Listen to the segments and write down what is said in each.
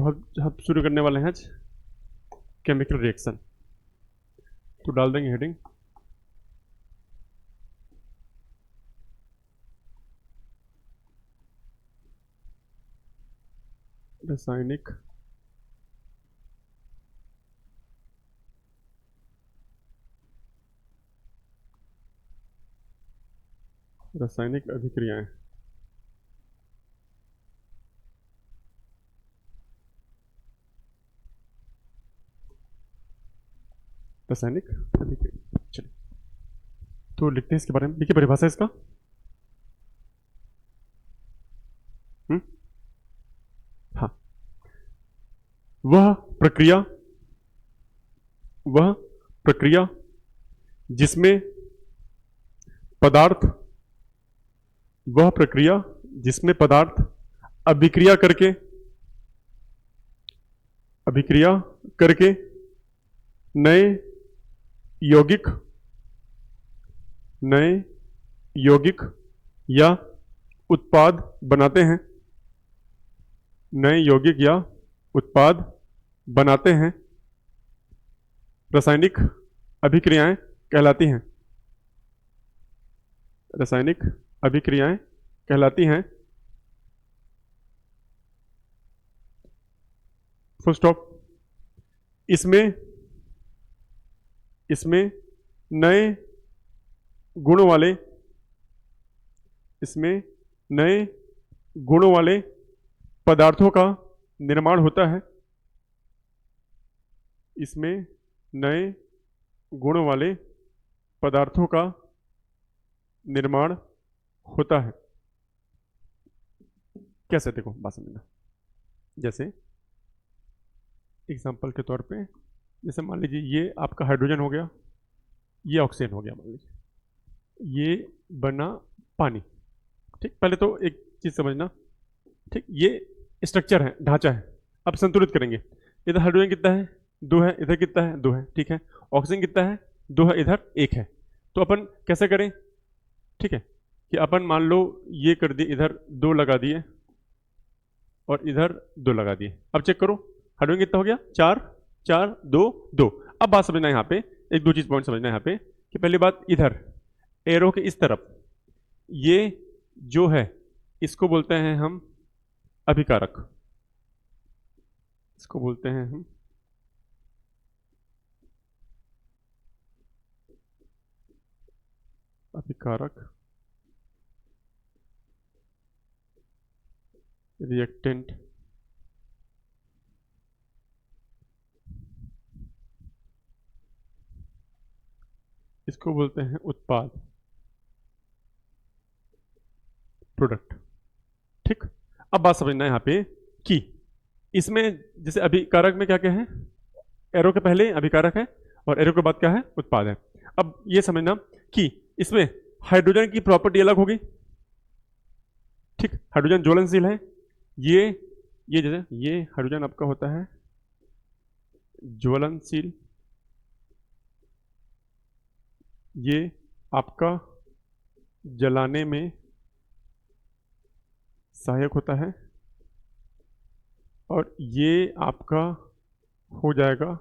हम शुरू करने वाले हैं आज केमिकल रिएक्शन। तो डाल देंगे हेडिंग रासायनिक अभिक्रियाएं। रासायनिक अभिक्रिया। चलिए तो लिखते हैं इसके बारे में। देखिए परिभाषा इसका हाँ, वह प्रक्रिया जिसमें पदार्थ अभिक्रिया करके नए यौगिक या उत्पाद बनाते हैं रासायनिक अभिक्रियाएं कहलाती हैं। Full stop. इसमें नए गुणों वाले पदार्थों का निर्माण होता है। इसमें नए गुणों वाले पदार्थों का निर्माण होता है। कैसे? देखो बात समझना। जैसे एग्जांपल के तौर पे, जैसे मान लीजिए ये आपका हाइड्रोजन हो गया, ये ऑक्सीजन हो गया, मान लीजिए ये बना पानी। ठीक, पहले तो एक चीज समझना। ठीक, ये स्ट्रक्चर है, ढांचा है। अब संतुलित करेंगे। इधर हाइड्रोजन कितना है? 2 है। इधर कितना है? 2 है। ठीक है। ऑक्सीजन कितना है? 2 है। इधर 1 है। तो अपन कैसे करें? ठीक है, कि अपन मान लो ये कर दिए, इधर 2 लगा दिए और इधर 2 लगा दिए। अब चेक करो हाइड्रोजन कितना हो गया? 4 4 2 2। अब बात समझना है यहाँ पे, एक दो चीज पॉइंट समझना है यहाँ पे, कि पहली बात इधर एरो के इस तरफ ये जो है इसको बोलते हैं हम अभिकारक। इसको बोलते हैं हम अभिकारक, रिएक्टेंट। इसको बोलते हैं उत्पाद, प्रोडक्ट। ठीक, अब बात समझना है यहाँ पे कि इसमें जैसे अभिकारक में क्या क्या है? एरो के पहले अभिकारक है और एरो के बाद क्या है? उत्पाद है। अब ये समझना कि इसमें हाइड्रोजन की प्रॉपर्टी अलग होगी। ठीक, हाइड्रोजन ज्वलनशील है। ये जैसे ये हाइड्रोजन आपका होता है ज्वलनशील, ये आपका जलाने में सहायक होता है और ये आपका हो जाएगा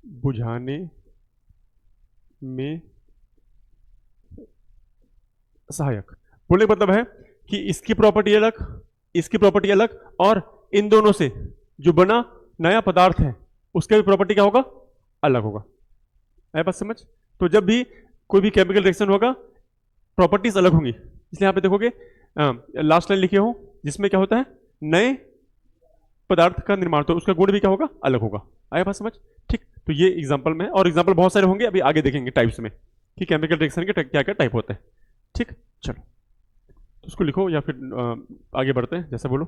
बुझाने में सहायक। बोलने का मतलब है कि इसकी प्रॉपर्टी अलग और इन दोनों से जो बना नया पदार्थ है उसका भी प्रॉपर्टी क्या होगा? अलग होगा। आया बात समझ? तो जब भी कोई भी केमिकल रिएक्शन होगा प्रॉपर्टीज अलग होंगी। इसलिए यहाँ पे देखोगे लास्ट लाइन लिखे हो जिसमें क्या होता है? नए पदार्थ का निर्माण, तो उसका गुण भी क्या होगा? अलग होगा। आया बात समझ? ठीक, तो ये एग्जांपल में, और एग्जांपल बहुत सारे होंगे, अभी आगे देखेंगे टाइप्स में कि केमिकल रिएक्शन के क्या क्या टाइप होते हैं। ठीक, चलो तो उसको लिखो या फिर आगे बढ़ते हैं, जैसे बोलो।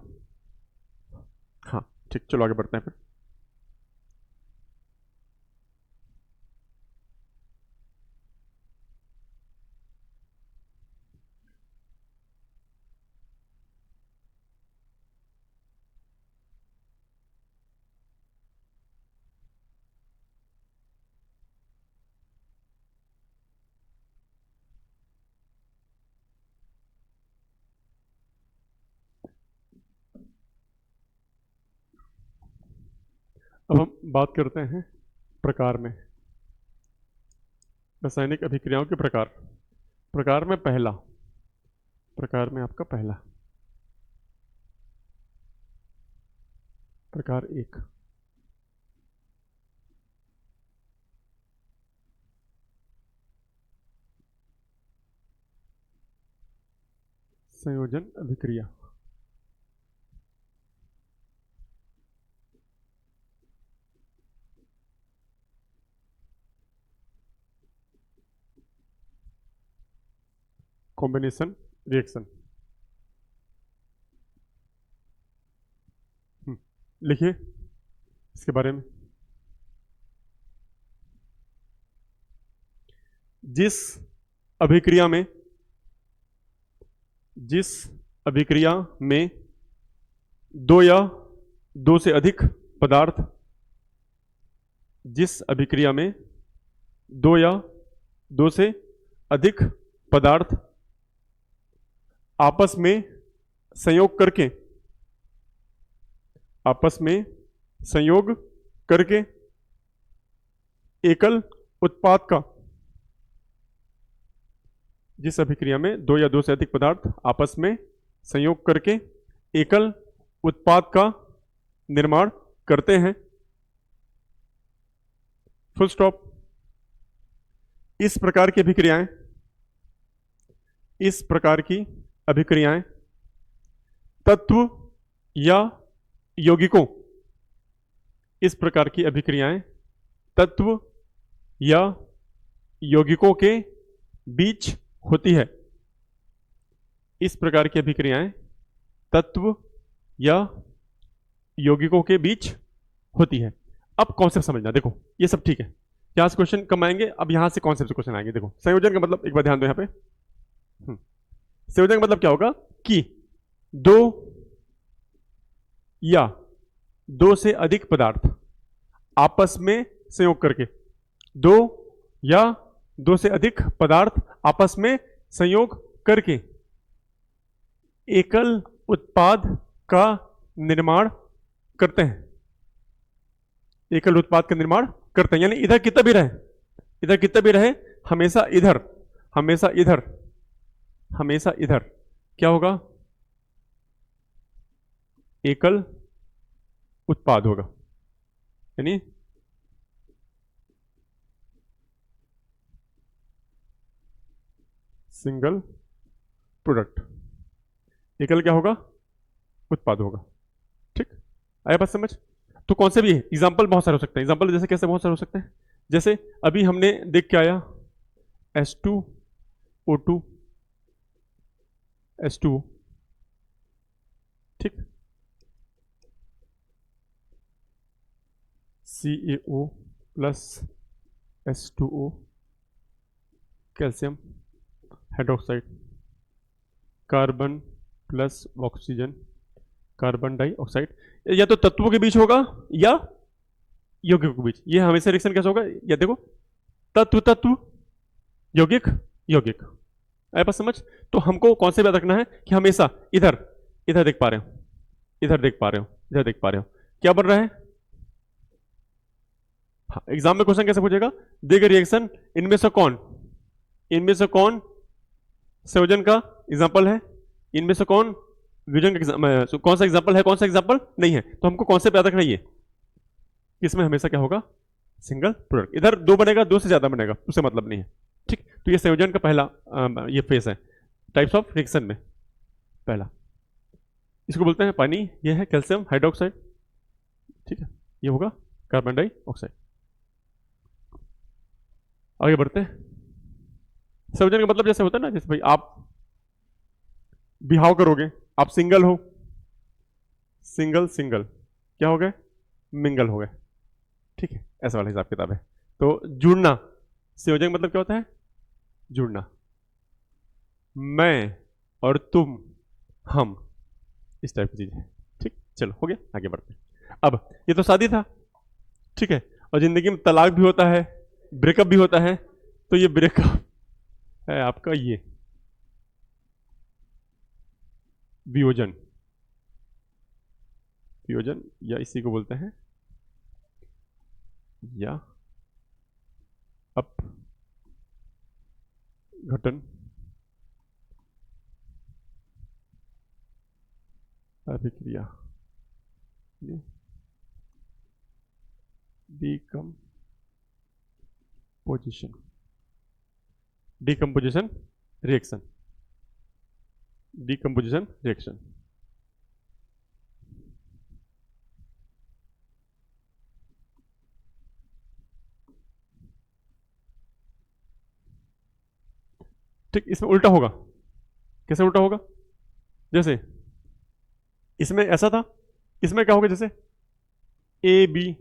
हाँ ठीक, चलो आगे बढ़ते हैं फिर। अब हम बात करते हैं प्रकार में, रासायनिक अभिक्रियाओं के प्रकार। प्रकार में पहला, प्रकार में आपका पहला प्रकार एक, संयोजन अभिक्रिया। Combination reaction. लिखिए इसके बारे में। जिस अभिक्रिया में, जिस अभिक्रिया में दो या दो से अधिक पदार्थ, जिस अभिक्रिया में दो या दो से अधिक पदार्थ आपस में संयोग करके, आपस में संयोग करके एकल उत्पाद का, जिस अभिक्रिया में दो या दो से अधिक पदार्थ आपस में संयोग करके एकल उत्पाद का निर्माण करते हैं, फुल स्टॉप। इस प्रकार की अभिक्रियाएं, इस प्रकार की अभिक्रियाएं तत्व या यौगिकों, इस प्रकार की अभिक्रियाएं तत्व या यौगिकों के बीच होती है। इस प्रकार की अभिक्रियाएं तत्व या यौगिकों के बीच होती है। अब कॉन्सेप्ट समझना, देखो ये सब ठीक है, यहां से क्वेश्चन कम आएंगे, अब यहां से कॉन्सेप्ट से क्वेश्चन आएंगे। देखो संयोजन का मतलब एक बार ध्यान दो यहां पे। संयोजन का मतलब क्या होगा कि दो या दो से अधिक पदार्थ आपस में संयोग करके, दो या दो से अधिक पदार्थ आपस में संयोग करके एकल उत्पाद का निर्माण करते हैं, एकल उत्पाद का निर्माण करते हैं। यानी इधर कितना भी रहे, इधर कितना भी रहे, हमेशा इधर, हमेशा इधर, हमेशा इधर क्या होगा, एकल उत्पाद होगा। यानी सिंगल प्रोडक्ट, एकल क्या होगा, उत्पाद होगा। ठीक, आया बात समझ? तो कौन से भी एग्जाम्पल बहुत सारे हो सकते हैं। एग्जाम्पल जैसे कैसे बहुत सारे हो सकते हैं, जैसे अभी हमने देख के आया H2O2, H2O, ठीक, CaO plus H2O, calcium hydroxide, carbon plus oxygen, carbon dioxide. या तो तत्वों के बीच होगा या यौगिकों के बीच। ये हमेशा रिएक्शन कैसा होगा, या देखो तत्व तत्व, यौगिक यौगिक। आया बात समझ? तो हमको कौन से याद रखना है कि हमेशा इधर, इधर देख पा रहे हो, इधर देख पा रहे हो, इधर देख पा रहे हो, क्या बन रहा है। हाँ, एग्जाम में क्वेश्चन कैसे पूछेगा, देगा रिएक्शन इनमें से कौन, इनमें से कौन संयोजन का एग्जाम्पल है, इनमें से कौन विजन का कौन सा एग्जाम्पल है, कौन सा एग्जाम्पल नहीं है। तो हमको कौन से याद रखना है, ये इसमें हमेशा क्या होगा, सिंगल प्रोडक्ट। इधर दो बनेगा, दो से ज्यादा बनेगा, उससे मतलब नहीं है। ठीक, तो ये संयोजन का पहला ये फेस है, टाइप्स ऑफ रिएक्शन में पहला। इसको बोलते हैं पानी, ये है कैल्शियम हाइड्रोक्साइड, ठीक है, ये होगा कार्बन डाइऑक्साइड। आगे बढ़ते हैं। संयोजन का मतलब जैसे होता है ना, जैसे भाई आप बिहाव करोगे, आप सिंगल हो, सिंगल सिंगल क्या हो गए, मिंगल हो गए। ठीक है, ऐसा वाला हिसाब किताब है। तो जुड़ना, संयोजन मतलब क्या होता है, जुड़ना, मैं और तुम, हम, इस टाइप की चीज है। ठीक, चलो हो गया, आगे बढ़ते हैं। अब ये तो शादी था, ठीक है, और जिंदगी में तलाक भी होता है, ब्रेकअप भी होता है। तो ये ब्रेकअप है आपका, ये वियोजन, वियोजन, या इसी को बोलते हैं या अपघटन अभिक्रिया डिकम्पोजिशन रिएक्शन ठीक। इसमें उल्टा होगा। कैसे उल्टा होगा? जैसे इसमें ऐसा था, इसमें क्या होगा? जैसे ए बी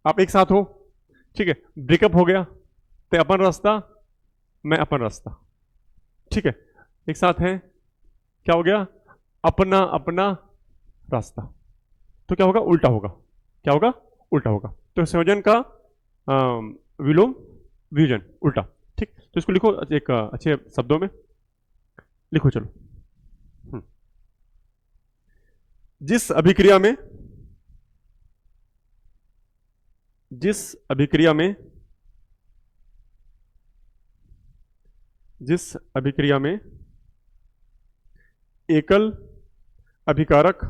आप एक साथ हो, ठीक है, ब्रेकअप हो गया तो अपन रास्ता मैं अपन रास्ता, ठीक है, एक साथ है, क्या हो गया? अपना अपना रास्ता। तो क्या होगा? उल्टा होगा। क्या होगा? उल्टा होगा। तो संयोजन का विलोम वियोजन उल्टा। ठीक, तो इसको लिखो एक अच्छे शब्दों में लिखो। चलो, जिस अभिक्रिया में एकल अभिकारक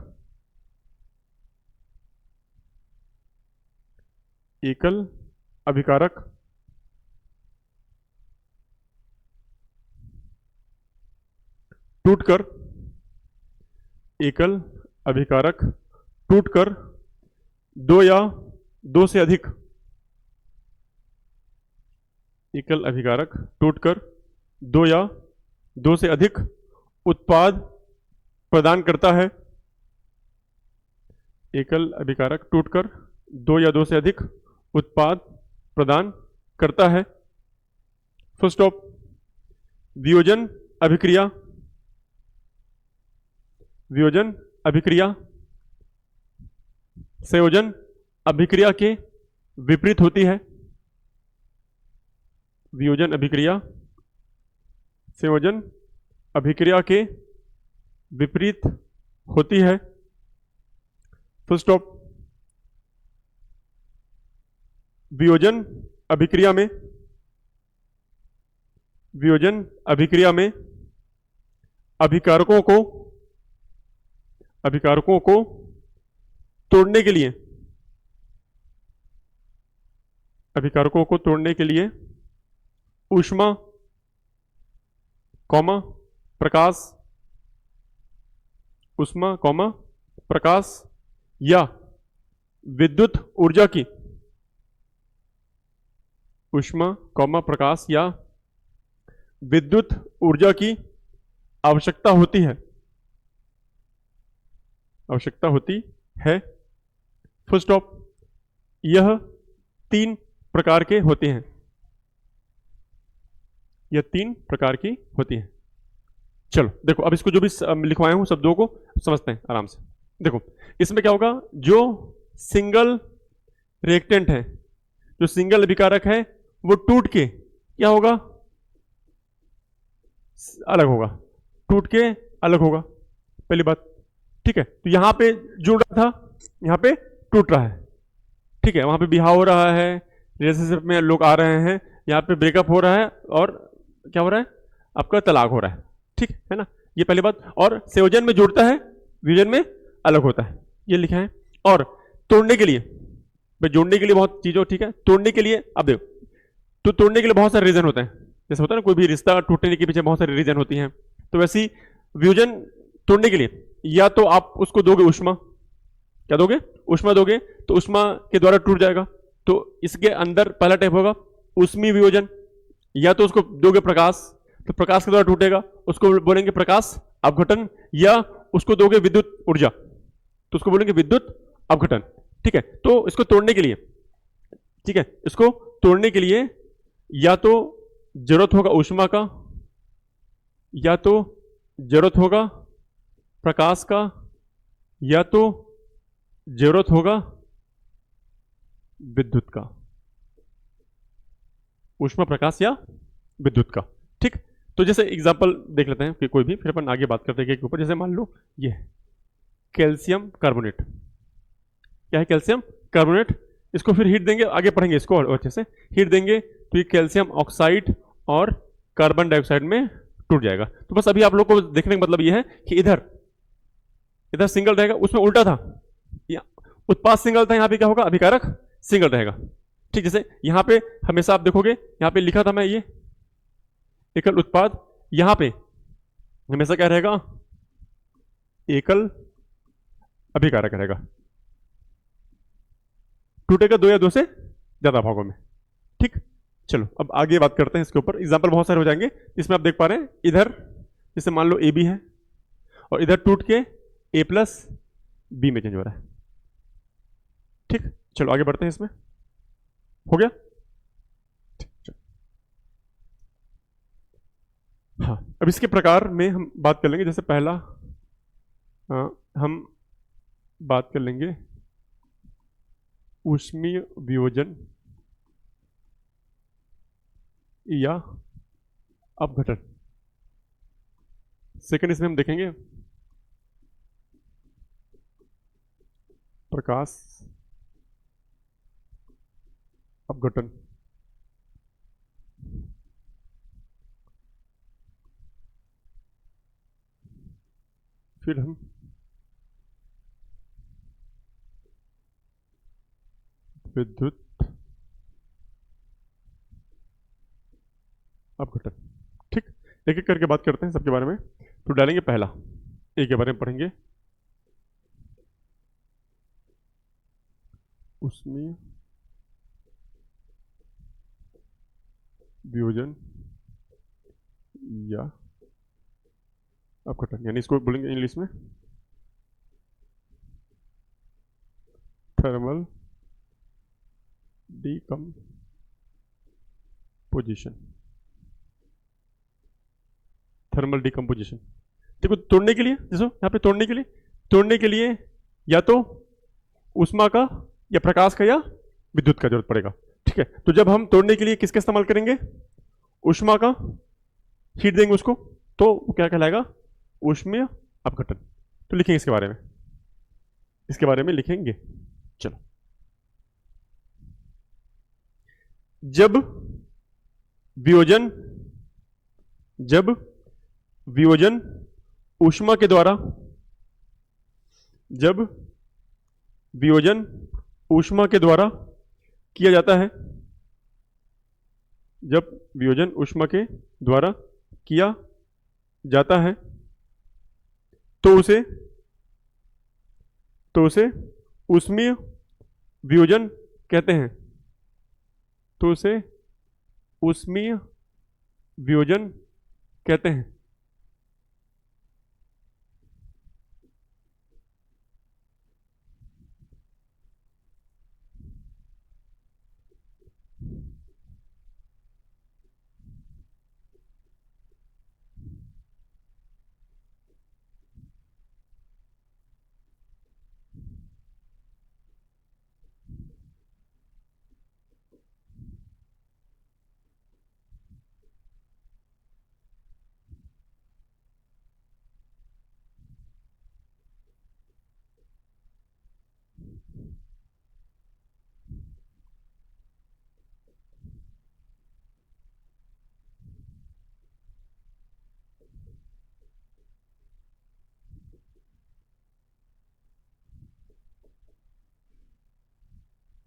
टूटकर दो या दो से अधिक एकल अभिकारक टूटकर दो या दो से अधिक उत्पाद प्रदान करता है। एकल अभिकारक टूटकर दो या दो से अधिक उत्पाद प्रदान करता है। Full stop. वियोजन अभिक्रिया संयोजन अभिक्रिया के विपरीत होती है। वियोजन अभिक्रिया संयोजन अभिक्रिया के विपरीत होती है। Full stop. वियोजन अभिक्रिया में अभिकारकों को तोड़ने के लिए ऊष्मा प्रकाश या विद्युत ऊर्जा की आवश्यकता होती है। Full stop. यह तीन प्रकार के होते हैं। चलो देखो, अब इसको जो भी लिखवाए हूं शब्दों को समझते हैं आराम से। देखो इसमें क्या होगा? जो सिंगल रिएक्टेंट है, जो सिंगल अभिकारक है, वो टूट के क्या होगा? अलग होगा। पहली बात, ठीक है। तो यहां पे जुड़ रहा था, यहां पे टूट रहा है, ठीक है। वहां पे बिहाव हो रहा है, रिलेशनशिप में लोग आ रहे हैं, यहाँ पे ब्रेकअप हो रहा है और क्या हो रहा है? आपका तलाक हो रहा है, ठीक है ना। ये पहली बात। और संयोजन में जुड़ता है, वियोजन में अलग होता है, ये लिखा है। और तोड़ने के लिए, जोड़ने के लिए बहुत चीजों, ठीक है। तोड़ने के लिए, अब देखो, तो तोड़ने के लिए बहुत सारे रीजन होते हैं। जैसे होता है ना, कोई भी रिश्ता टूटने के पीछे बहुत सारे रीजन होती हैं। तो वैसी वियोजन तोड़ने के लिए या तो आप उसको दोगे ऊष्मा, क्या दोगे? ऊष्मा दोगे, तो ऊष्मा के द्वारा टूट जाएगा। तो इसके अंदर पहला टाइप होगा ऊष्मीय वियोजन। या तो उसको दोगे प्रकाश, तो प्रकाश के द्वारा टूटेगा, उसको बोलेंगे प्रकाश अपघटन। या उसको दोगे विद्युत ऊर्जा, तो उसको बोलेंगे विद्युत अपघटन, ठीक है। तो इसको तोड़ने के लिए, ठीक है, इसको तोड़ने के लिए या तो जरूरत होगा ऊष्मा का, या तो जरूरत होगा प्रकाश का, या तो जरूरत होगा विद्युत का। ऊष्मा, प्रकाश या विद्युत का, ठीक। तो जैसे एग्जांपल देख लेते हैं कि कोई भी, फिर अपन आगे बात करते हैं कि ऊपर। जैसे मान लो ये कैल्शियम कार्बोनेट, क्या है? Calcium carbonate. इसको फिर हीट देंगे, आगे पढ़ेंगे इसको और अच्छे से। हीट देंगे तो ये कैल्शियम ऑक्साइड और कार्बन डाइऑक्साइड में टूट जाएगा। तो बस अभी आप लोग को देखने का मतलब ये है कि इधर इधर सिंगल रहेगा, उसमें उल्टा था, उत्पाद सिंगल था, यहां पे क्या होगा, अभिकारक सिंगल रहेगा। ठीक, जैसे यहां पे हमेशा आप देखोगे, यहां पे लिखा था मैं ये एकल उत्पाद, यहां पे हमेशा क्या रहेगा, एकल अभिकारक रहेगा, टूटेगा दो या दो से ज्यादा भागों में। ठीक, चलो अब आगे बात करते हैं इसके ऊपर। एग्जाम्पल बहुत सारे हो जाएंगे। इसमें आप देख पा रहे हैं इधर जैसे मान लो ए बी है और इधर टूट के ए प्लस बी में चेंज हो रहा है। ठीक, चलो आगे बढ़ते हैं। इसमें हो गया। हाँ, अब इसके प्रकार में हम बात कर लेंगे। जैसे पहला हम बात कर लेंगे ऊष्मीय वियोजन या अपघटन। सेकंड इसमें हम देखेंगे प्रकाश अपघटन। फिर हम विद्युत अपघटन। ठीक, एक एक करके बात करते हैं सबके बारे में। तो डालेंगे पहला, ए के बारे में पढ़ेंगे, उसमें वियोजन या अपघटन, यानी इसको बोलेंगे इंग्लिश में थर्मल डिकम्पोजिशन। थर्मल डिकम्पोजिशन देखो, तोड़ने के लिए, जैसे यहाँ पे तोड़ने के लिए या तो ऊष्मा का या प्रकाश का या विद्युत का जरूरत पड़ेगा। ठीक है, तो जब हम तोड़ने के लिए किसका इस्तेमाल करेंगे, ऊष्मा का, हीट देंगे उसको, तो वो क्या कहलाएगा, ऊष्मीय अपघटन। तो लिखेंगे इसके बारे में, इसके बारे में लिखेंगे। चलो, जब वियोजन ऊष्मा के द्वारा, जब वियोजन ऊष्मा के द्वारा किया जाता है, जब वियोजन ऊष्मा के द्वारा किया जाता है तो उसे ऊष्मीय वियोजन कहते हैं। तो उसे ऊष्मीय वियोजन कहते हैं।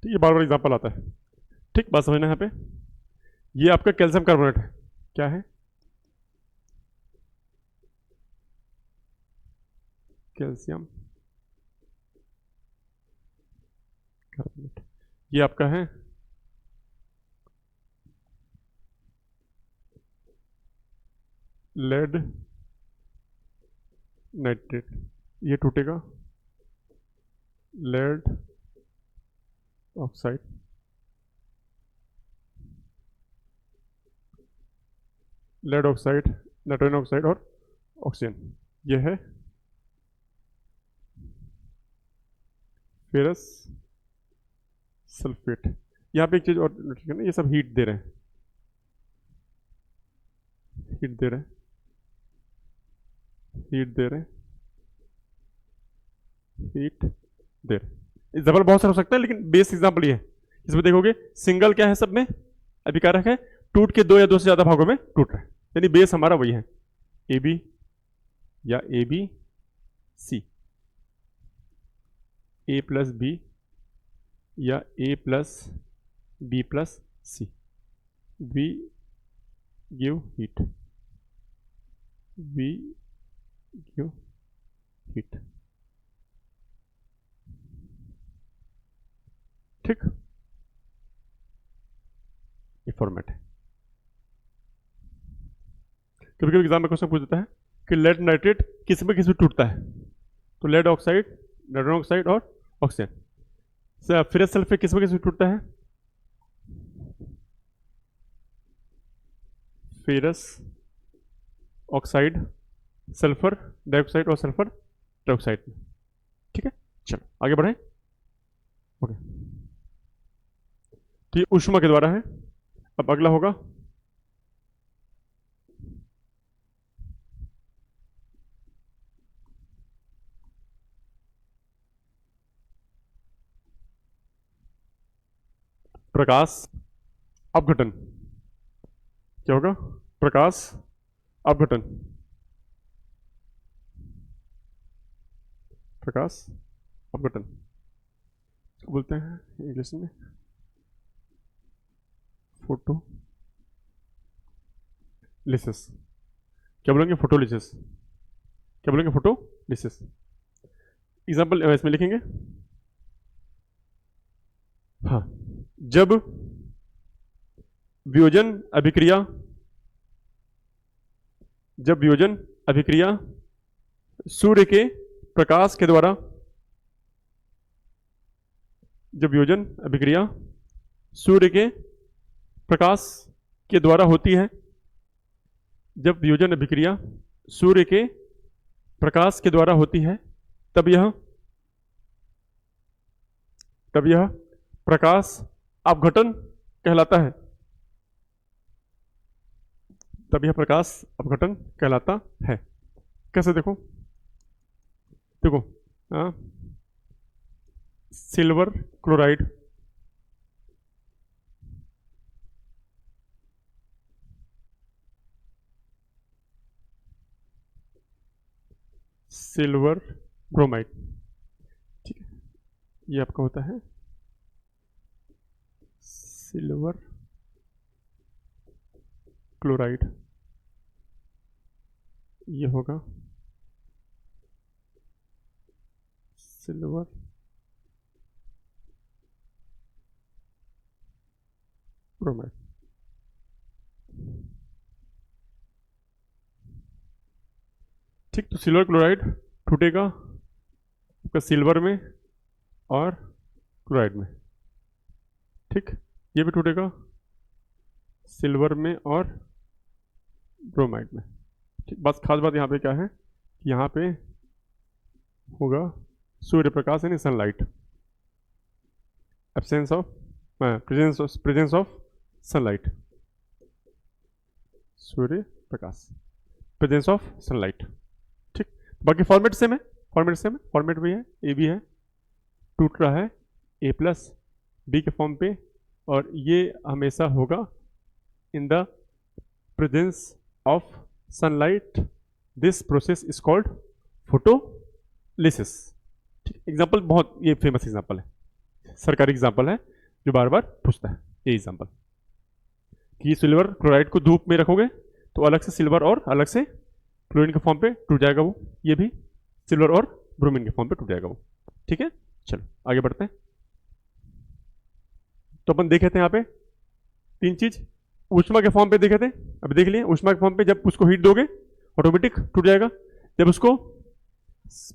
तो ये बार बार एग्जाम्पल आता है। ठीक, बात समझना यहाँ पे। ये आपका कैल्शियम कार्बोनेट है, क्या है, कैल्शियम कार्बोनेट। ये आपका है लेड नाइट्रेट। ये टूटेगा lead oxide, lead oxide, nitrogen oxide और ऑक्सीजन। ये है फेरस सल्फेट। यहाँ पे एक चीज और ठीक है ना, ये सब हीट दे रहे हैं, हीट दे रहे हैं, हीट दे रहे हैं, हीट दे रहे हैं। एग्जाम्पल बहुत सारे हो सकते हैं, लेकिन बेस एग्जाम्पल ये है इसमें देखोगे सिंगल क्या है, सब में अभिकारक है, टूट के दो या दो से ज्यादा भागों में टूट रहा है, यानी बेस हमारा वही है, ए बी या A B C, A plus B या A plus B plus C, we give heat, we give heat. ठीक, ये फॉर्मेट है। कभी कभी एग्जाम में क्वेश्चन पूछ देता है कि लेड नाइट्रेट किस में टूटता है, तो लेड ऑक्साइड, नाइट्रोजन ऑक्साइड और ऑक्सीजन। फेरस सल्फेट किस में टूटता है, फेरस ऑक्साइड, सल्फर डाइऑक्साइड और सल्फर डाइऑक्साइड में। ठीक है, चलो आगे बढ़े। ओके, तो ये ऊष्मा के द्वारा है। अब अगला होगा प्रकाश अपघटन। क्या होगा, प्रकाश अपघटन, प्रकाश अपघटन बोलते हैं इंग्लिश में फोटोलिसिस। क्या बोलेंगे, फोटोलिसिस, क्या बोलेंगे, फोटोलिसिस। एग्जाम्पल इसमें लिखेंगे, हाँ, जब वियोजन अभिक्रिया, जब वियोजन अभिक्रिया सूर्य के प्रकाश के द्वारा, जब वियोजन अभिक्रिया सूर्य के प्रकाश के द्वारा होती है, जब वियोजन अभिक्रिया सूर्य के प्रकाश के द्वारा होती है, तब यह प्रकाश अपघटन कहलाता है, तब यह प्रकाश अपघटन कहलाता है। कैसे, देखो देखो, सिल्वर क्लोराइड, सिल्वर ब्रोमाइड, ठीक है, ये आपका होता है सिल्वर क्लोराइड, ये होगा सिल्वर ब्रोमाइड। ठीक, तो सिल्वर क्लोराइड टूटेगा आपका सिल्वर में और क्लोराइड में। ठीक, ये भी टूटेगा सिल्वर में और ब्रोमाइड में। ठीक, बस खास बात यहाँ पे क्या है, यहाँ पे होगा सूर्य प्रकाश यानी sunlight, absence of presence of sunlight, Surya Prakash, presence of sunlight. ठीक, बाकी फॉर्मेट सेम है, फॉर्मेट सेम है, फॉर्मेट भी है, ए भी है, टूट रहा है ए प्लस बी के फॉर्म पे, और ये हमेशा होगा in the presence of sunlight. This process is called photolysis. ठीक, एग्जाम्पल बहुत ये फेमस एग्जाम्पल है, सरकारी एग्जाम्पल है जो बार बार पूछता है ये एग्जाम्पल, कि सिल्वर क्लोराइड को धूप में रखोगे तो अलग से सिल्वर और अलग से क्लोरीन के फॉर्म पे टूट जाएगा वो, ये भी सिल्वर और ब्रोमीन के फॉर्म पे टूट जाएगा वो। ठीक है, चलो आगे बढ़ते हैं। तो अपन देखे थे यहाँ पे तीन चीज, ऊष्मा के फॉर्म पे देखे थे, अभी देख लिए ऊष्मा के फॉर्म पे जब उसको हीट दोगे ऑटोमेटिक टूट जाएगा, जब उसको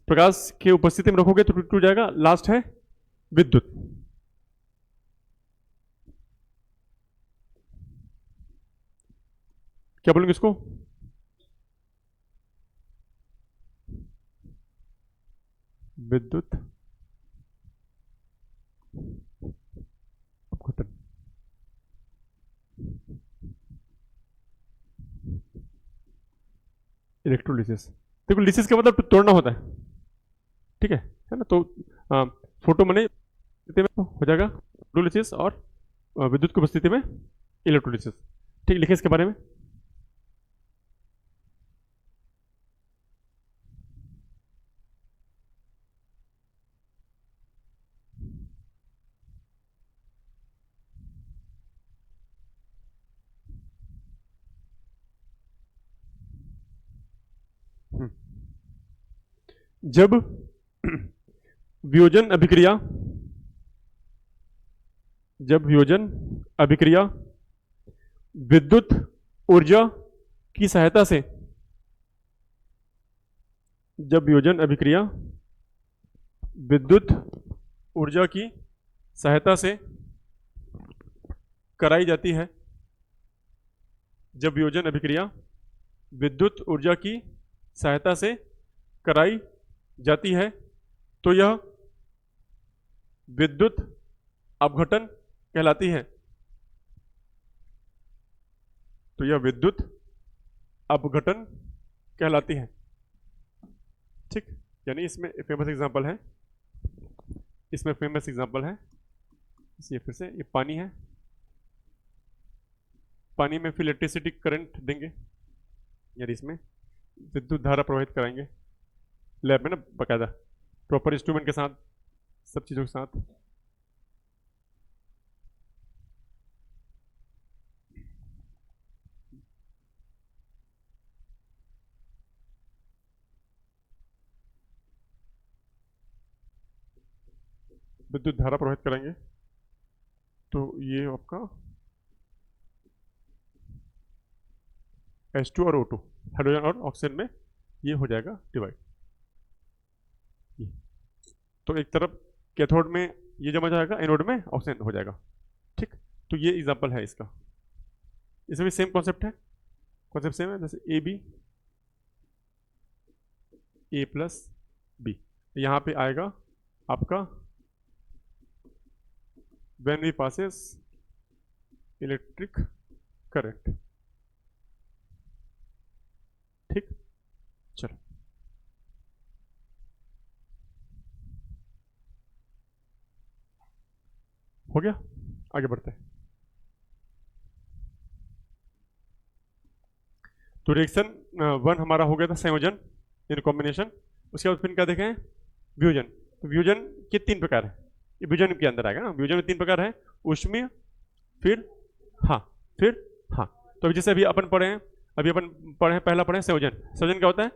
प्रकाश के उपस्थिति में रखोगे तो टूट जाएगा। लास्ट है विद्युत। क्या बोलेंगे इसको, विद्युत अपघटन। इलेक्ट्रोलिसिस, देखो लिसिस का मतलब तोड़ना होता है, ठीक है ना, तो फोटो मने हो जाएगा फोटोलिसिस और विद्युत की उपस्थिति में इलेक्ट्रोलिसिस। ठीक, लिखे इसके बारे में। जब वियोजन अभिक्रिया विद्युत ऊर्जा की सहायता से विद्युत ऊर्जा की सहायता से कराई जाती है, जब वियोजन अभिक्रिया विद्युत ऊर्जा की सहायता से कराई जाती है तो यह विद्युत अपघटन कहलाती है। तो यह विद्युत अपघटन कहलाती है। ठीक, यानी इसमें फेमस एग्जांपल है, ये फिर से ये पानी है, पानी में फिर इलेक्ट्रिसिटी करंट देंगे, यानी इसमें विद्युत धारा प्रवाहित कराएंगे लैब में ना, बाकायदा प्रॉपर इंस्ट्रूमेंट के साथ, सब चीज़ों के साथ। विद्युत धारा प्रवाहित कराएंगे तो ये आपका H2 और O2 हाइड्रोजन और ऑक्सीजन में ये हो जाएगा डिवाइड। तो एक तरफ कैथोड में ये जमा जाएगा, एनोड में ऑक्सीजन हो जाएगा। ठीक, तो ये एग्जांपल है इसका। इसमें भी सेम कॉन्सेप्ट है, कॉन्सेप्ट सेम है, जैसे A B, A plus B, यहाँ पे आएगा आपका when we passes electric current। ठीक, चलो हो गया, आगे बढ़ते हैं। तो रिएक्शन 1 हमारा हो गया था संयोजन इन कॉम्बिनेशन। उसके बाद फिर क्या देखें, वियोजन। तो वियोजन के 3 प्रकार है, ये वियोजन के अंदर आएगा ना। वियोजन में 3 प्रकार है, ऊष्मीय, फिर हाँ। तो अभी जैसे अभी अपन पढ़े हैं, पहला पढ़े संयोजन। संयोजन क्या होता है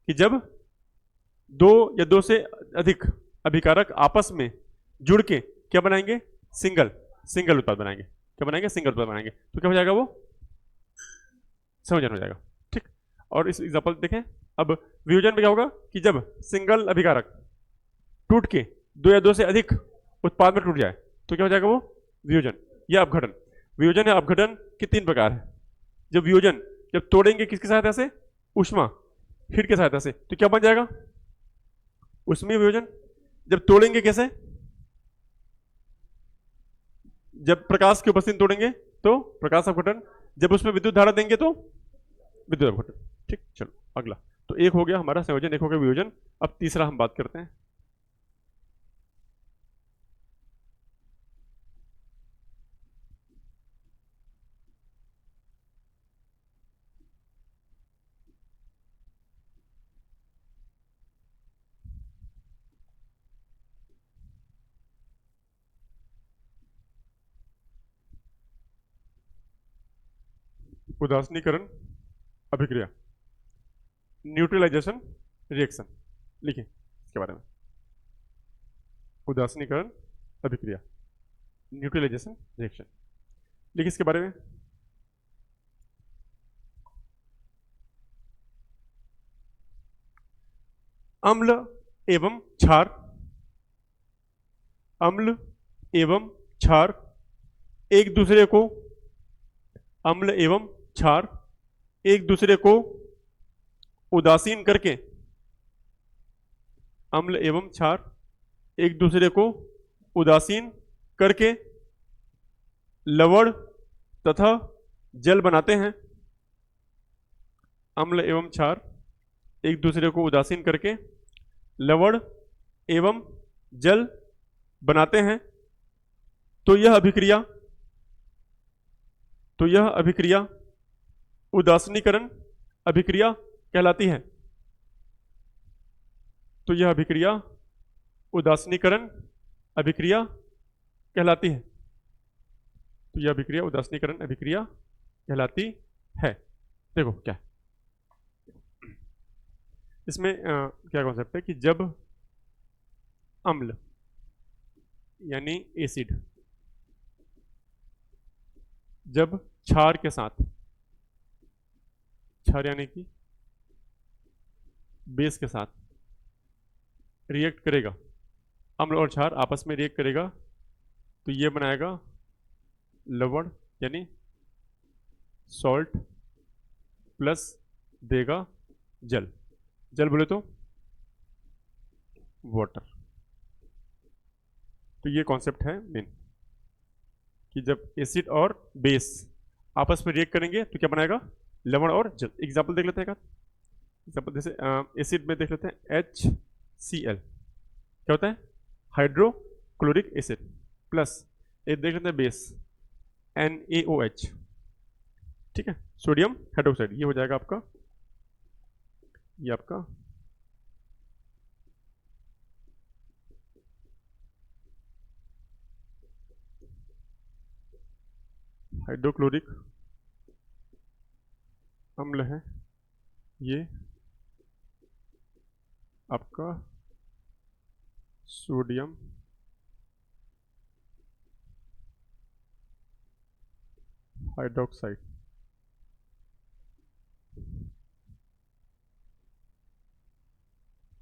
कि जब 2 या 2 से अधिक अभिकारक आपस में जुड़ के क्या बनाएंगे, सिंगल उत्पाद बनाएंगे। क्या बनाएंगे, सिंगल उत्पाद बनाएंगे। तो क्या हो जाएगा, वो संयोजन हो जाएगा। ठीक, और इस एग्जांपल देखें। अब वियोजन में क्या होगा कि जब सिंगल अभिकारक टूट के 2 या 2 से अधिक उत्पाद में टूट जाए तो क्या हो जाएगा, वो वियोजन या अपघटन। वियोजन या अपघटन के 3 प्रकार है। जब वियोजन जब तोड़ेंगे किसकी सहायता से, ऊष्मा, हीट की सहायता से, तो क्या बन जाएगा, ऊष्मीय वियोजन। जब तोड़ेंगे कैसे, जब प्रकाश की उपस्थिति तोड़ेंगे तो प्रकाश अपघटन। जब उसमें विद्युत धारा देंगे तो विद्युत अपघटन। ठीक, चलो अगला। तो एक हो गया हमारा संयोजन, एक हो गया वियोजन। अब तीसरा हम बात करते हैं। उदासीनीकरण अभिक्रिया, न्यूट्रलाइजेशन रिएक्शन। लिखें इसके बारे में, उदासीनीकरण अभिक्रिया, न्यूट्रलाइजेशन रिएक्शन। लिखिए इसके बारे में। अम्ल एवं क्षार, अम्ल एवं क्षार एक दूसरे को, अम्ल एवं क्षार एक दूसरे को उदासीन करके, अम्ल एवं क्षार एक दूसरे को उदासीन करके लवण तथा जल बनाते हैं। अम्ल एवं क्षार एक दूसरे को उदासीन करके लवण एवं जल बनाते हैं। तो यह अभिक्रिया उदासीनीकरण अभिक्रिया कहलाती है। तो यह अभिक्रिया उदासीनीकरण अभिक्रिया कहलाती है। तो यह अभिक्रिया उदासीनीकरण अभिक्रिया कहलाती है। देखो क्या इसमें क्या कॉन्सेप्ट है कि जब अम्ल यानी एसिड जब क्षार के साथ, क्षार यानी कि बेस के साथ रिएक्ट करेगा, अम्ल और क्षार आपस में रिएक्ट करेगा, तो ये बनाएगा लवण यानी सॉल्ट प्लस देगा जल। जल बोले तो वाटर। तो ये कॉन्सेप्ट है मेन कि जब एसिड और बेस आपस में रिएक्ट करेंगे तो क्या बनाएगा, लवण और जल। एग्जाम्पल देख लेते हैं। एग्जाम्पल जैसे एसिड में देख लेते हैं HCl, क्या होता है, हाइड्रोक्लोरिक एसिड, प्लस एक देख लेते हैं बेस NaOH, ठीक है, सोडियम हाइड्रोक्साइड। ये हो जाएगा आपका, ये आपका हाइड्रोक्लोरिक अम्ल है, ये आपका सोडियम हाइड्रोक्साइड।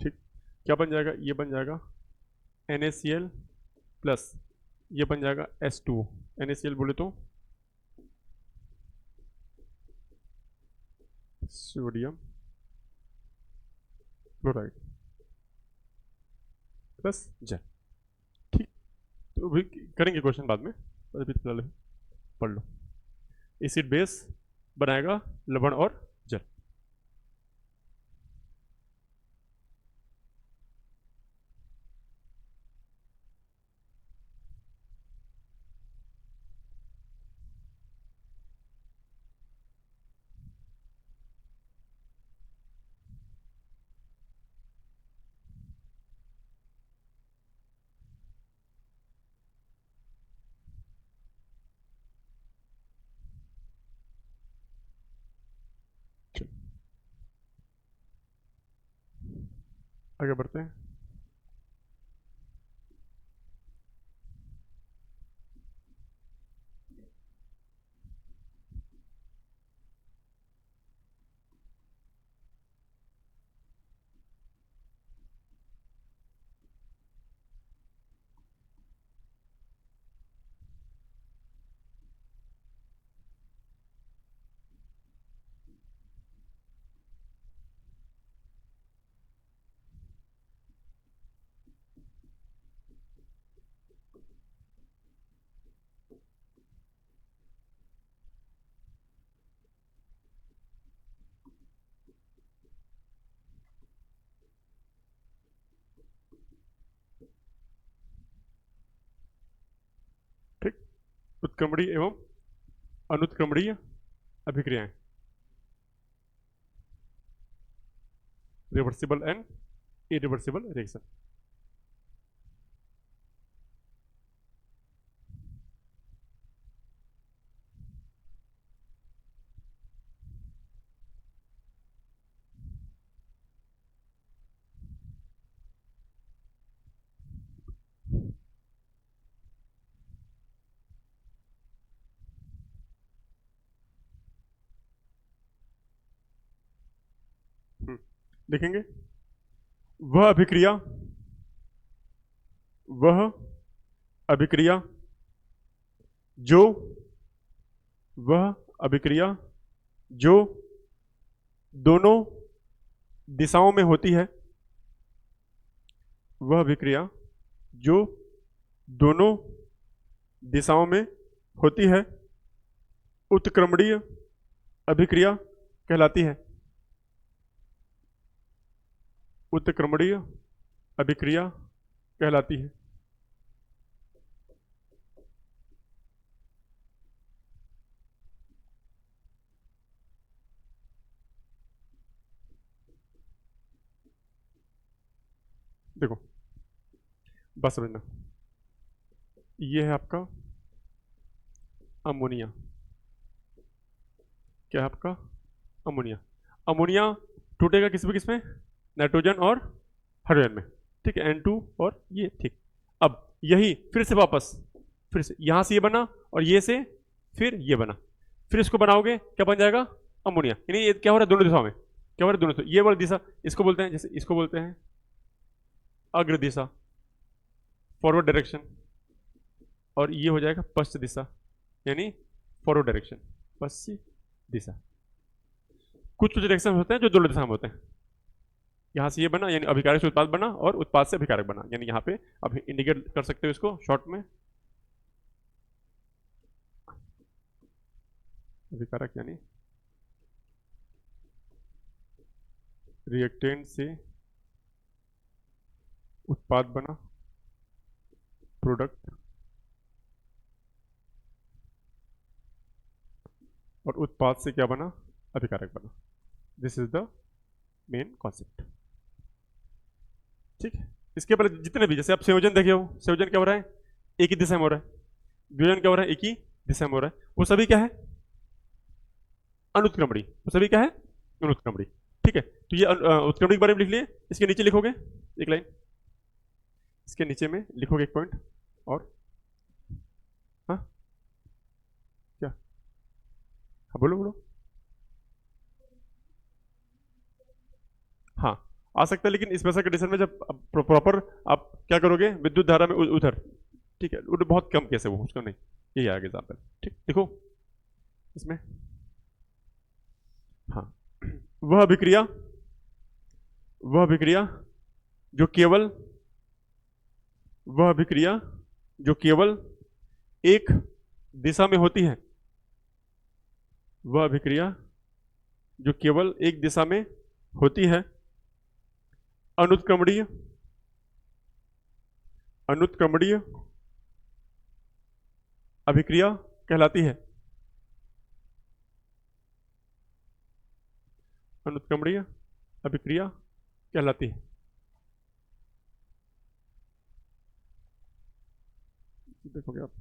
ठीक, क्या बन जाएगा, ये बन जाएगा NaCl प्लस ये बन जाएगा H2O। NaCl बोले तो सोडियम क्लोराइड प्लस जल। ठीक, तो अभी करेंगे क्वेश्चन बाद में, अभी फिलहाल पढ़ लो। एसिड बेस बनाएगा लवण और जल। आगे बढ़ते हैं। ठीक, उत्क्रमणीय एवं अनुत्क्रमणीय अभिक्रियाएं, रिवर्सिबल एंड इरिवर्सिबल रिएक्शन। देखेंगे वह अभिक्रिया वह अभिक्रिया जो वह अभिक्रिया जो दोनों दिशाओं में होती है, वह अभिक्रिया जो दोनों दिशाओं में होती है उत्क्रमणीय अभिक्रिया कहलाती है। उत्क्रमणीय अभिक्रिया कहलाती है। देखो बस समझना, ये है आपका अमोनिया। क्या है आपका? अमोनिया। अमोनिया टूटेगा किसमें नाइट्रोजन और हाइड्रोजन में। ठीक है, N2 और ये। ठीक, अब यही फिर से वापस, फिर से यहां से ये बना और ये से फिर ये बना, फिर इसको बनाओगे क्या बन जाएगा? अमोनिया। यानी ये क्या हो रहा है दोनों दिशाओं में, क्या हो रहा है दोनों दिशा, ये वाली दिशा इसको बोलते हैं, जैसे इसको बोलते हैं अग्र दिशा, फॉरवर्ड डायरेक्शन, और ये हो जाएगा पश्चिम दिशा, यानी फॉरवर्ड डायरेक्शन, पश्चिम दिशा। कुछ कुछ डायरेक्शन होते हैं जो दोनों दिशा में होते हैं। यहाँ से ये बना यानी अभिकारक से उत्पाद बना, और उत्पाद से अभिकारक बना, यानी यहाँ पे अब इंडिकेट कर सकते हो इसको शॉर्ट में, अभिकारक यानी रिएक्टेंट से उत्पाद बना, प्रोडक्ट, और उत्पाद से क्या बना? अभिकारक बना। This is the main concept. ठीक है, इसके पहले जितने भी, जैसे आप संयोजन देखे हो, संयोजन क्या हो रहा है? एक ही दिशा में हो रहा है। वियोजन क्या हो रहा है? एक ही दिशा में हो रहा है। वो सभी क्या है? अनुत्क्रमणी। वो सभी क्या है? अनुत्क्रमणी। ठीक है, तो ये उत्क्रमणी के बारे में लिख लिए। इसके नीचे लिखोगे एक लाइन, इसके नीचे में लिखोगे एक पॉइंट, और हाँ क्या, हाँ बोलो बोलो। हाँ आ सकता है, लेकिन स्पेशल कंडीशन में जब प्रॉपर आप क्या करोगे विद्युत धारा में उधर। ठीक है, वो बहुत कम केस है, वो उसका नहीं, यही आगे एग्जाम्पल। ठीक, देखो इसमें, हाँ वह अभिक्रिया, वह अभिक्रिया जो केवल, वह अभिक्रिया जो केवल एक दिशा में होती है, वह अभिक्रिया जो केवल एक दिशा में होती है, अनुत्क्रमणीय, अनुत्क्रमणीय अभिक्रिया कहलाती है। अनुत्क्रमणीय अभिक्रिया कहलाती है। देखोगे आप,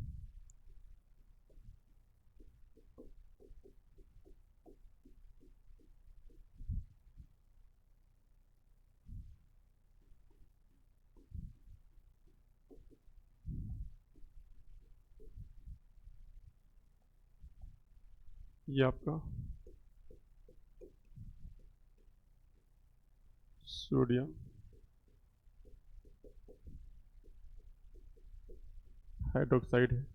ये आपका सोडियम हाइड्रोक्साइड है,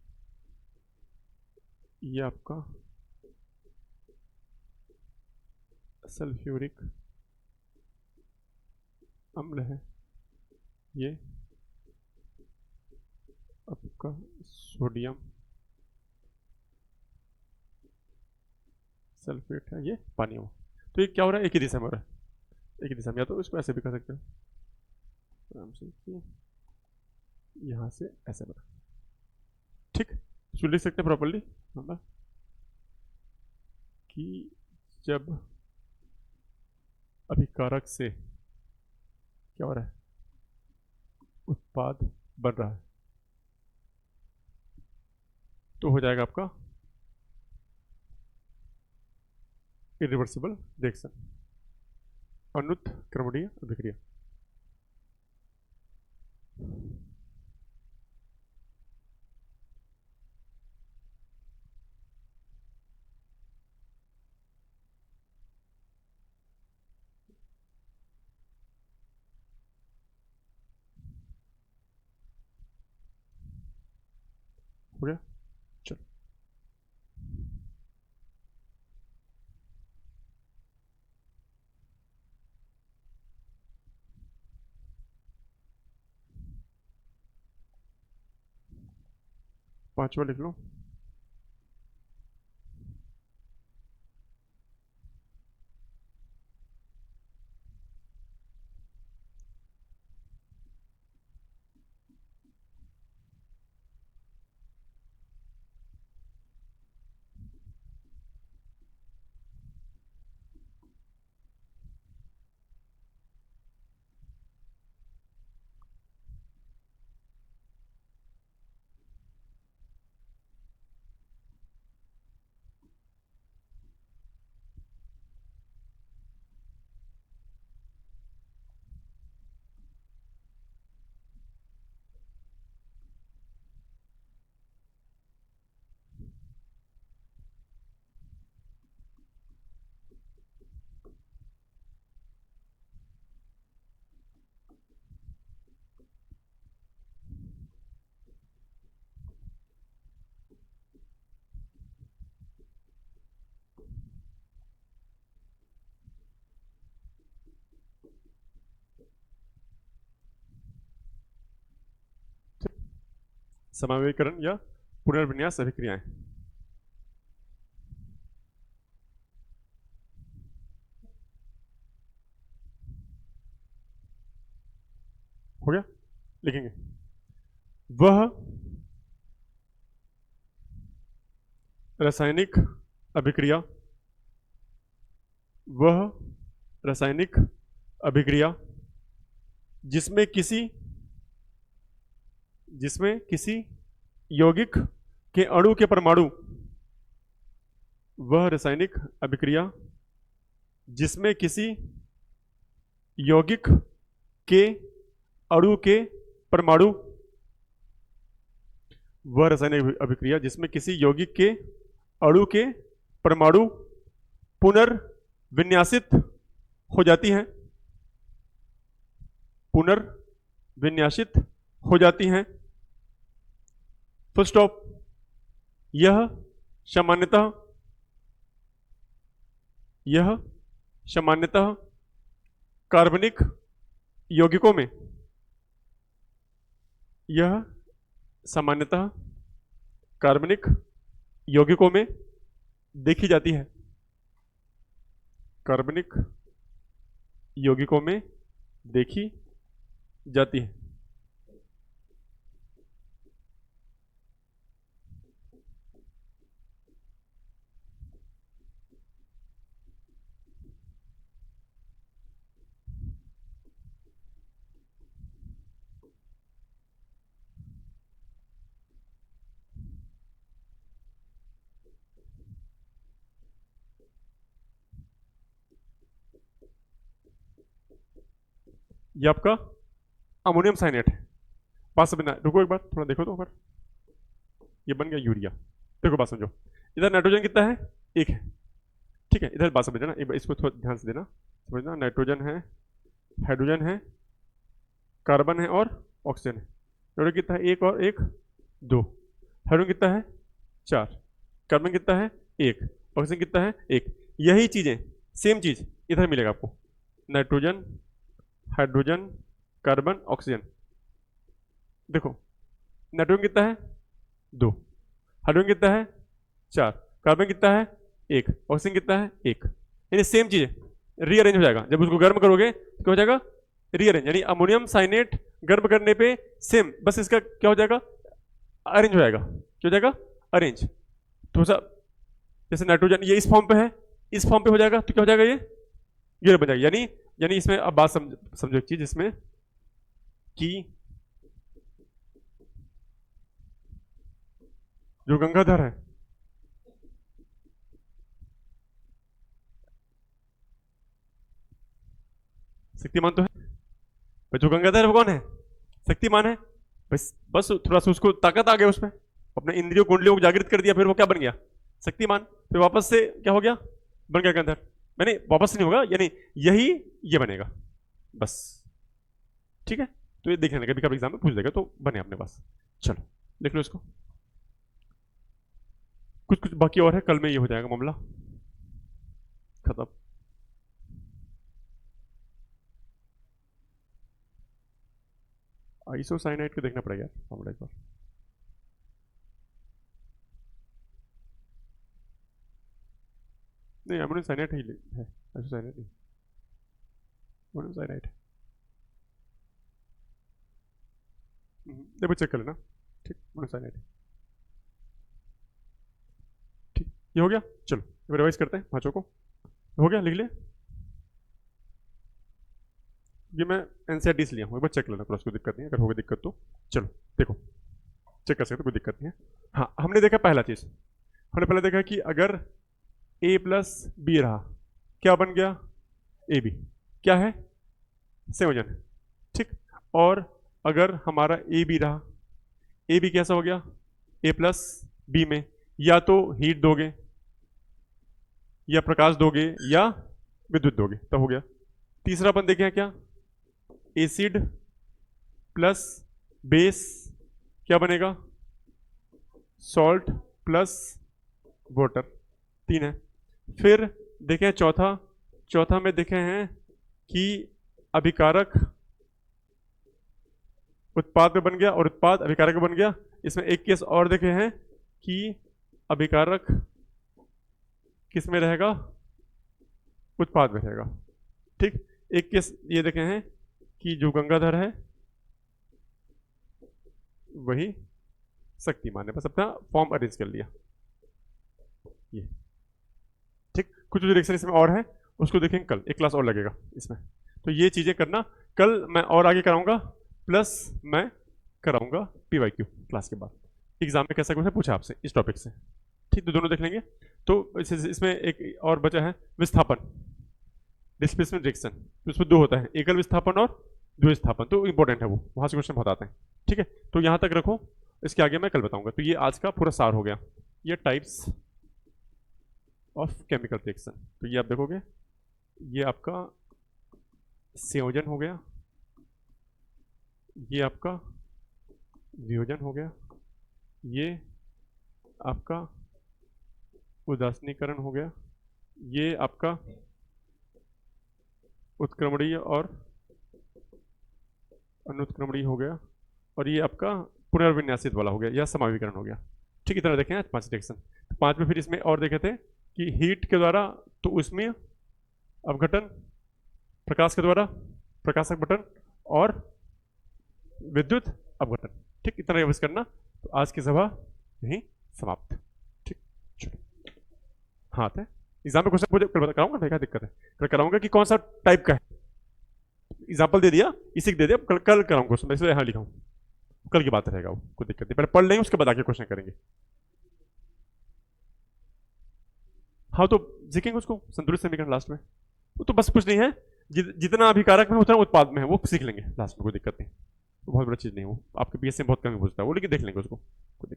ये आपका सल्फ्यूरिक अम्ल है, ये आपका सोडियम सल्फेट है, ये पानी हो। तो ये क्या हो रहा है? एक ही दिशा में हो रहा है, एक ही दिशा में। या तो इसको ऐसे भी कर सकते हो आराम से कि यहाँ से ऐसे बना। ठीक, इसको लिख सकते हैं प्रॉपरली मतलब कि जब अभिकारक से क्या हो रहा है? उत्पाद बन रहा है, तो हो जाएगा आपका इरिवर्सिबल रिएक्शन, अनुत्क्रमणीय अभिक्रिया। हो गया, चलो। पांचवा लिख लो। समावेशीकरण या पुनर्विन्यास अभिक्रियाएं। हो गया, लिखेंगे वह रासायनिक अभिक्रिया, वह रासायनिक अभिक्रिया जिसमें किसी यौगिक के अणु के परमाणु, वह रासायनिक अभिक्रिया जिसमें किसी यौगिक के अणु के परमाणु, वह रासायनिक अभिक्रिया जिसमें किसी यौगिक के अणु के परमाणु पुनर्विन्यासित हो जाती हैं, पुनर्विन्यासित हो जाती हैं, फुल स्टॉप। यह सामान्यतः कार्बनिक यौगिकों में, यह सामान्यतः कार्बनिक यौगिकों में देखी जाती है, कार्बनिक यौगिकों में देखी जाती है। ये आपका अमोनियम साइनेट है। बात समझना, रुको एक बार, थोड़ा देखो तो ऊपर, ये बन गया यूरिया। देखो बात समझो, इधर नाइट्रोजन कितना है, 1 है, ठीक है। इधर बात समझना, इसको थोड़ा ध्यान से देना, समझना। नाइट्रोजन है, हाइड्रोजन है, कार्बन है और ऑक्सीजन है। नाइट्रोजन कितना है, 1 और 1 2। हाइड्रोजन कितना है, 4। कार्बन कितना है, 1। ऑक्सीजन कितना है, 1। यही चीजें, सेम चीज इधर मिलेगा आपको, नाइट्रोजन, हाइड्रोजन, कार्बन, ऑक्सीजन। देखो नाइट्रोजन कितना है, 2। हाइड्रोजन कितना है, 4। कार्बन कितना है, 1। ऑक्सीजन कितना है, 1। यानी सेम चीज रीअरेंज हो जाएगा। जब उसको गर्म करोगे तो क्या हो जाएगा, रीअरेंज। यानी अमोनियम साइनेट गर्म करने पे सेम, बस इसका क्या हो जाएगा, अरेंज हो जाएगा। क्या हो जाएगा, अरेंज। थोड़ा सा जैसे नाइट्रोजन ये इस फॉर्म पे है, इस फॉर्म पे हो जाएगा तो क्या हो जाएगा, ये बन जाएगा। यानी इसमें अब बात समझो एक चीज, इसमें कि जो गंगाधर है, शक्तिमान तो है, पर जो गंगाधर है वो कौन है, शक्तिमान है। बस थोड़ा सा उसको ताकत आ गया, उसमें अपने इंद्रियों कुंडलियों को जागृत कर दिया, फिर वो क्या बन गया, शक्तिमान। फिर वापस से क्या हो गया, बन गया गंगाधर। मैंने वापस नहीं होगा, यानी यही ये बनेगा बस, ठीक है। तो ये देखने लगे, कभी कभी एग्जाम में पूछ देगा तो बने अपने पास। चलो लिख लो इसको। कुछ बाकी और है, कल में ये हो जाएगा मामला खत्म। आइसोसाइनाइड को देखना पड़ेगा मामला एक बार। नहीं, अमोनियम साइनाइड ही है, आइसोसाइनाइड नहीं, अमोनियम साइनाइड। देखो चेक कर लेना, ठीक, अमोनियम साइनाइड। ठीक, ये हो गया। चलो रिवाइज करते हैं पांचों को। हो गया, लिख लिया। ये मैं एनसीईआरटी से लिया हूँ, एक बार चेक लेना, कोई दिक्कत नहीं है। अगर होगी दिक्कत तो चलो देखो, चेक कर सकते, कोई दिक्कत नहीं है। हाँ, हमने देखा पहला चीज, हमने पहले देखा कि अगर a प्लस बी रहा, क्या बन गया, ए बी। क्या है, संयोजन, ठीक। और अगर हमारा ए बी रहा, ए बी कैसा हो गया, ए प्लस बी में या तो हीट दोगे, या प्रकाश दोगे, या विद्युत दोगे, तब हो गया। तीसरा अपन देखें क्या, एसिड प्लस बेस क्या बनेगा, सॉल्ट प्लस वाटर, 3 है। फिर देखें चौथा में देखे हैं कि अभिकारक उत्पाद में बन गया और उत्पाद अभिकारक में बन गया। इसमें एक केस और देखे हैं कि अभिकारक किस में रहेगा, उत्पाद में रहेगा। ठीक, एक केस ये देखे हैं कि जो गंगाधर है वही शक्तिमान है। बस अपना फॉर्म अरेंज कर लिया ये। ठीक, कुछ रिएक्शन इसमें और है, उसको देखेंगे कल, एक क्लास और लगेगा इसमें। तो ये चीजें करना कल मैं और आगे कराऊंगा, प्लस मैं कराऊंगा PYQ क्लास के बाद। एग्जाम में कैसा क्वेश्चन पूछा आपसे इस टॉपिक से। ठीक, तो दोनों देख लेंगे। तो इसमें एक और बचा है विस्थापन, डिस्प्लेसमेंट रिएक्शन। तो इसमें दो होता है, एकल विस्थापन और द्विस्थापन। तो इंपॉर्टेंट है वो, वहां से क्वेश्चन बहुत आते हैं। ठीक है, तो यहां तक रखो, इसके आगे मैं कल बताऊंगा। तो ये आज का पूरा सार हो गया, ये टाइप्स ऑफ केमिकल रिएक्शन। तो ये आप देखोगे, ये आपका संयोजन हो गया, ये आपका वियोजन हो गया, ये आपका उदासीनीकरण हो गया, ये आपका उत्क्रमणीय और अनुत्क्रमणीय हो गया, और ये आपका पुनर्विन्यासित वाला हो गया या समावीकरण हो गया। ठीक, इतना देखें आज 5 रिएक्शन। तो 5 में फिर इसमें और देखे थे कि हीट के द्वारा तो उसमें अपघटन, प्रकाश के द्वारा प्रकाशक बटन, और विद्युत अपघटन। ठीक, इतना रिवाइज करना। तो आज की सभा यहीं समाप्त। ठीक, चलो हाँ है एग्जाम में क्वेश्चन मुझे कराऊंगा, क्या दिक्कत है, कल कराऊंगा कि कौन सा टाइप का है। एग्जाम्पल दे दिया, इसी को दे दिया, कल कराऊंगा क्वेश्चन, इसलिए यहाँ लिखा हूँ, कल की बात रहेगा वो, कोई दिक्कत नहीं। पहले पढ़ लेंगे, उसके बाद आके क्वेश्चन करेंगे। हाँ, तो सीखेंगे उसको संतुलित समीकरण लास्ट में। वो तो बस कुछ नहीं है, जितना अभिकारक में उतना उत्पाद में है वो सीख लेंगे लास्ट में, कोई दिक्कत नहीं। तो बहुत बड़ा चीज नहीं, वो आपके PSC में बहुत कम पूछता है वो, लेकिन देख लेंगे उसको, कोई दिक्कत